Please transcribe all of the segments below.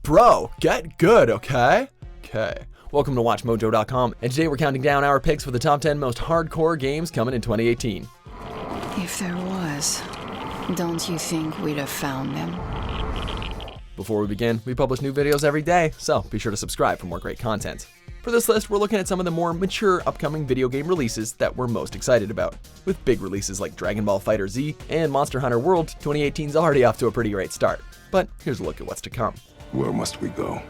Bro, get good, okay? Okay. Welcome to WatchMojo.com, and today we're counting down our picks for the top 10 most hardcore games coming in 2018. If there was, don't you think we'd have found them? Before we begin, we publish new videos every day, so be sure to subscribe for more great content. For this list, we're looking at some of the more mature upcoming video game releases that we're most excited about. With big releases like Dragon Ball FighterZ and Monster Hunter World, 2018's already off to a pretty great start. But here's a look at what's to come. Where must we go?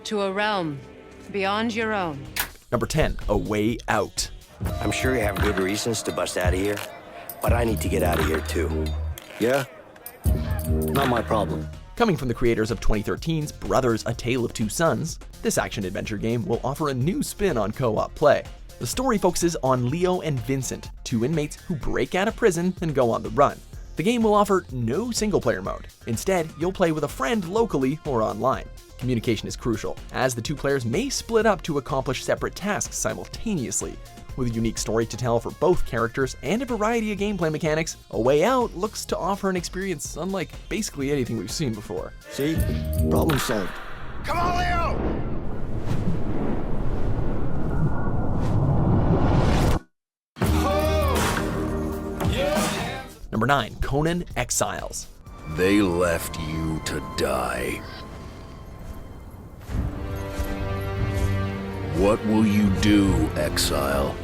To a realm beyond your own. Number 10, A Way Out. I'm sure you have good reasons to bust out of here, but I need to get out of here too. Yeah? Not my problem. Coming from the creators of 2013's Brothers: A Tale of Two Sons, this action-adventure game will offer a new spin on co-op play. The story focuses on Leo and Vincent, two inmates who break out of prison and go on the run. The game will offer no single-player mode. Instead, you'll play with a friend locally or online. Communication is crucial, as the two players may split up to accomplish separate tasks simultaneously. With a unique story to tell for both characters and a variety of gameplay mechanics, A Way Out looks to offer an experience unlike basically anything we've seen before. See? Problem solved. Come on, Leo! Number 9, Conan Exiles. They left you to die. What will you do, Exile?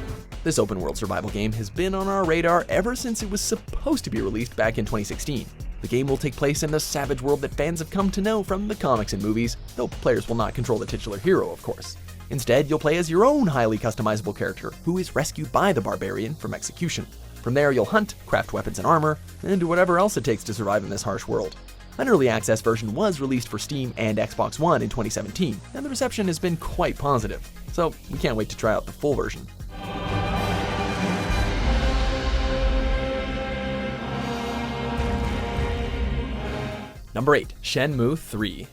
This open-world survival game has been on our radar ever since it was supposed to be released back in 2016. The game will take place in the savage world that fans have come to know from the comics and movies, though players will not control the titular hero, of course. Instead, you'll play as your own highly customizable character, who is rescued by the barbarian from execution. From there, you'll hunt, craft weapons and armor, and do whatever else it takes to survive in this harsh world. An early access version was released for Steam and Xbox One in 2017, and the reception has been quite positive, so we can't wait to try out the full version. Number 8, Shenmue III.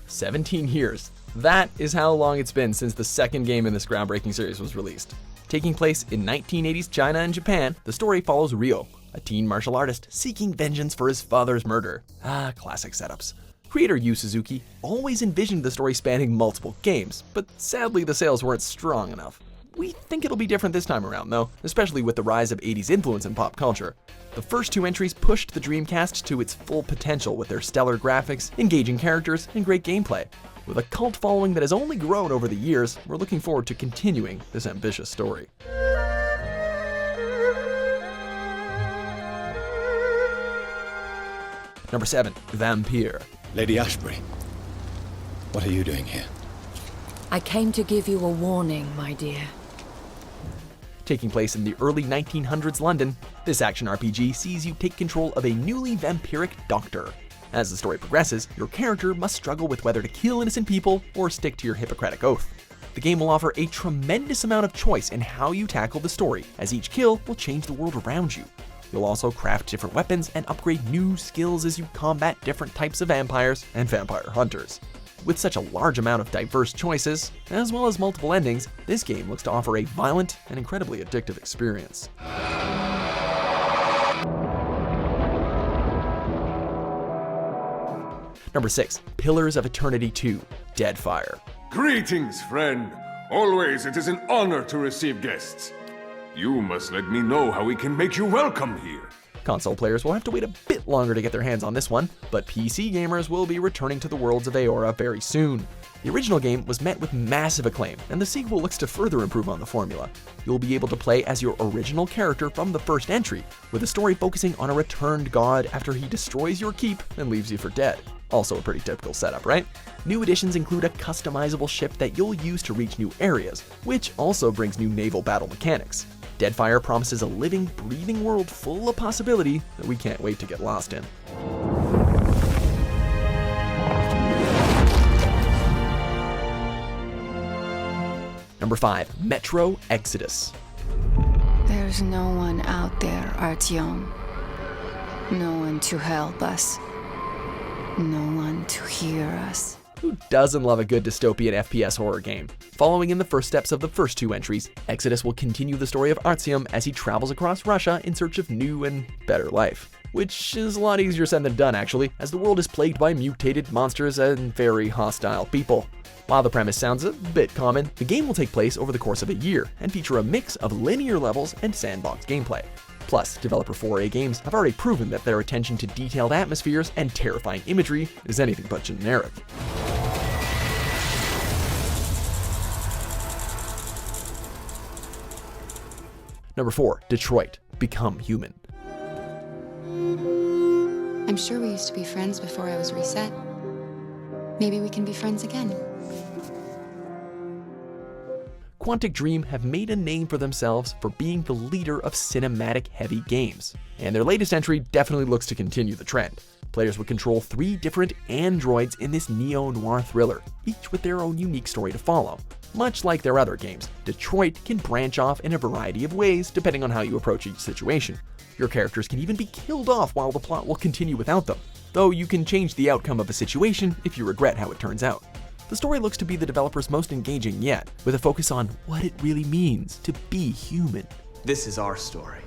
"17 years. That is how long it's been since the second game in this groundbreaking series was released. Taking place in 1980s China and Japan, the story follows Ryo, a teen martial artist seeking vengeance for his father's murder. Classic setups. Creator Yu Suzuki always envisioned the story spanning multiple games, but sadly the sales weren't strong enough. We think it'll be different this time around though, especially with the rise of 80s influence in pop culture. The first two entries pushed the Dreamcast to its full potential with their stellar graphics, engaging characters, and great gameplay. With a cult following that has only grown over the years, we're looking forward to continuing this ambitious story. Number 7, Vampyr. Lady Ashbury, what are you doing here? I came to give you a warning, my dear. Taking place in the early 1900s London, this action RPG sees you take control of a newly vampiric doctor. As the story progresses, your character must struggle with whether to kill innocent people or stick to your Hippocratic oath. The game will offer a tremendous amount of choice in how you tackle the story, as each kill will change the world around you. You'll also craft different weapons and upgrade new skills as you combat different types of vampires and vampire hunters. With such a large amount of diverse choices, as well as multiple endings, this game looks to offer a violent and incredibly addictive experience. Number 6, Pillars of Eternity 2, Deadfire. Greetings, friend. Always it is an honor to receive guests. You must let me know how we can make you welcome here. Console players will have to wait a bit longer to get their hands on this one, but PC gamers will be returning to the worlds of Aora very soon. The original game was met with massive acclaim, and the sequel looks to further improve on the formula. You'll be able to play as your original character from the first entry, with the story focusing on a returned god after he destroys your keep and leaves you for dead. Also a pretty typical setup, right? New additions include a customizable ship that you'll use to reach new areas, which also brings new naval battle mechanics. Deadfire promises a living, breathing world full of possibility that we can't wait to get lost in. Number 5, Metro Exodus. There's no one out there, Artyom. No one to help us. No one to hear us. Who doesn't love a good dystopian FPS horror game? Following in the first steps of the first two entries, Exodus will continue the story of Artyom as he travels across Russia in search of new and better life. Which is a lot easier said than done actually, as the world is plagued by mutated monsters and very hostile people. While the premise sounds a bit common, the game will take place over the course of a year and feature a mix of linear levels and sandbox gameplay. Plus, developer 4A Games have already proven that their attention to detailed atmospheres and terrifying imagery is anything but generic. Number 4, Detroit: Become Human. I'm sure we used to be friends before I was reset. Maybe we can be friends again. Quantic Dream have made a name for themselves for being the leader of cinematic-heavy games, and their latest entry definitely looks to continue the trend. Players would control 3 different androids in this neo-noir thriller, each with their own unique story to follow. Much like their other games, Detroit can branch off in a variety of ways depending on how you approach each situation. Your characters can even be killed off while the plot will continue without them, though you can change the outcome of a situation if you regret how it turns out. The story looks to be the developer's most engaging yet, with a focus on what it really means to be human. This is our story.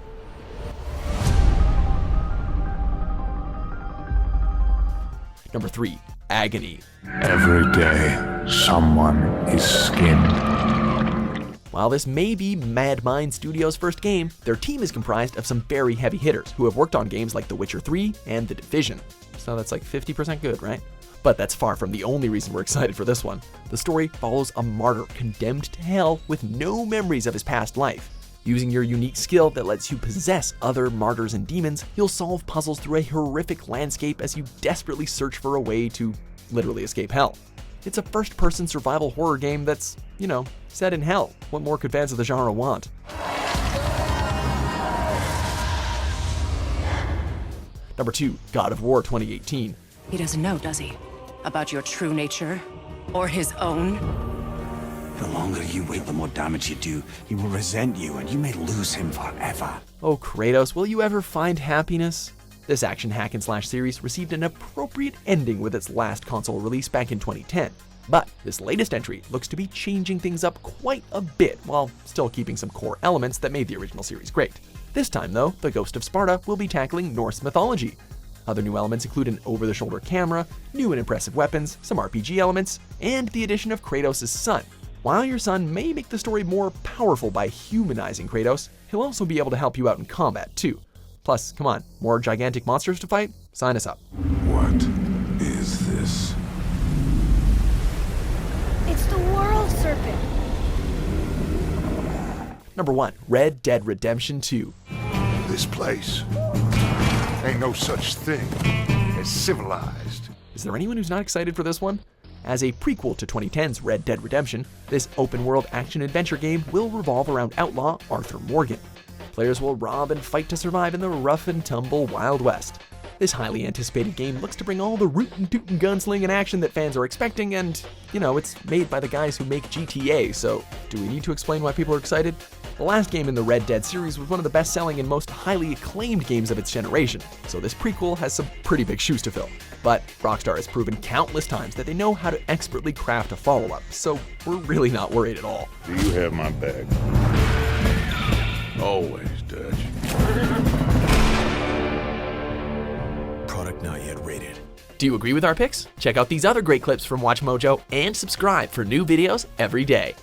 Number 3, Agony. Every day, someone is skinned. While this may be Mad Mind Studios' first game, their team is comprised of some very heavy hitters who have worked on games like The Witcher 3 and The Division. So that's like 50% good, right? But that's far from the only reason we're excited for this one. The story follows a martyr condemned to hell with no memories of his past life. Using your unique skill that lets you possess other martyrs and demons, you'll solve puzzles through a horrific landscape as you desperately search for a way to literally escape hell. It's a first-person survival horror game that's, set in hell. What more could fans of the genre want? Number 2, God of War 2018. He doesn't know, does he? About your true nature? Or his own? The longer you wait, the more damage you do. He will resent you, and you may lose him forever. Oh, Kratos, will you ever find happiness? This action hack-and-slash series received an appropriate ending with its last console release back in 2010. But this latest entry looks to be changing things up quite a bit while still keeping some core elements that made the original series great. This time, though, the Ghost of Sparta will be tackling Norse mythology. Other new elements include an over-the-shoulder camera, new and impressive weapons, some RPG elements, and the addition of Kratos' son. While your son may make the story more powerful by humanizing Kratos, he'll also be able to help you out in combat too. Plus, come on, more gigantic monsters to fight? Sign us up. What is this? It's the World Serpent. Number 1, Red Dead Redemption 2. This place ain't no such thing as civilized. Is there anyone who's not excited for this one? As a prequel to 2010's Red Dead Redemption, this open-world action-adventure game will revolve around outlaw Arthur Morgan. Players will rob and fight to survive in the rough-and-tumble Wild West. This highly anticipated game looks to bring all the rootin'-tootin' gunslinging action that fans are expecting, and, it's made by the guys who make GTA, so do we need to explain why people are excited? The last game in the Red Dead series was one of the best-selling and most highly acclaimed games of its generation, so this prequel has some pretty big shoes to fill. But Rockstar has proven countless times that they know how to expertly craft a follow-up, so we're really not worried at all. Do you have my back? Always, Dutch. Product not yet rated. Do you agree with our picks? Check out these other great clips from WatchMojo and subscribe for new videos every day.